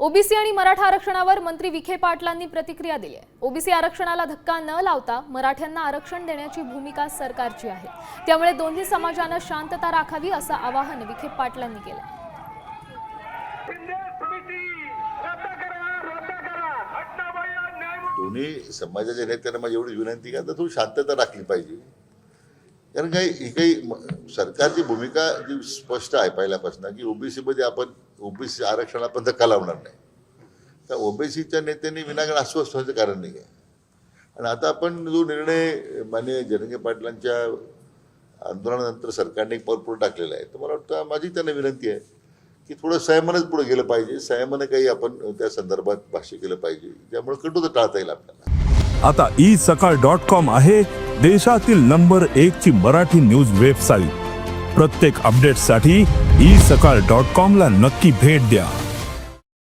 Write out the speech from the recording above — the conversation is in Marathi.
ओबीसी आणि मराठा आरक्षणावर मंत्री विखे पाटलांनी प्रतिक्रिया दिली आहे। ओबीसी आरक्षणाला धक्का न लावता मराठ्यांना आरक्षण देण्याची भूमिका सरकारची आहे। त्यामुळे दोन्ही समाजाने शांतता राखावी असं आवाहन विखे पाटलांनी केलं। दोन्ही समाजाच्या नेत्यांना माझी एवढी विनंती का थोडी शांतता राखली पाहिजे, कारण काही सरकारची भूमिका जी स्पष्ट आहे पहिल्यापासून की ओबीसी मध्ये आपण ओबीसी आरक्षण आपण धक्का लावणार नाही। तर ओबीसीच्या नेत्यांनी विनाकारण अस्वस्थ व्हायचं कारण नाही आहे। आणि आता आपण जो निर्णय माननीय जरांगे पाटलांच्या आंदोलनानंतर सरकारने एक पाऊल पुढे टाकलेला आहे, तर मला वाटतं माझी त्यांना विनंती आहे की थोडं संयमानच पुढे गेलं पाहिजे, संयमाने काही आपण त्या संदर्भात भाष्य केलं पाहिजे, ज्यामुळे कटुता टाळता येईल आपल्याला। आता isakal.com आहे देशातील नंबर 1 ची मराठी न्यूज वेबसाईट। प्रत्येक अपडेटसाठी isakal.com ला नक्की भेट द्या।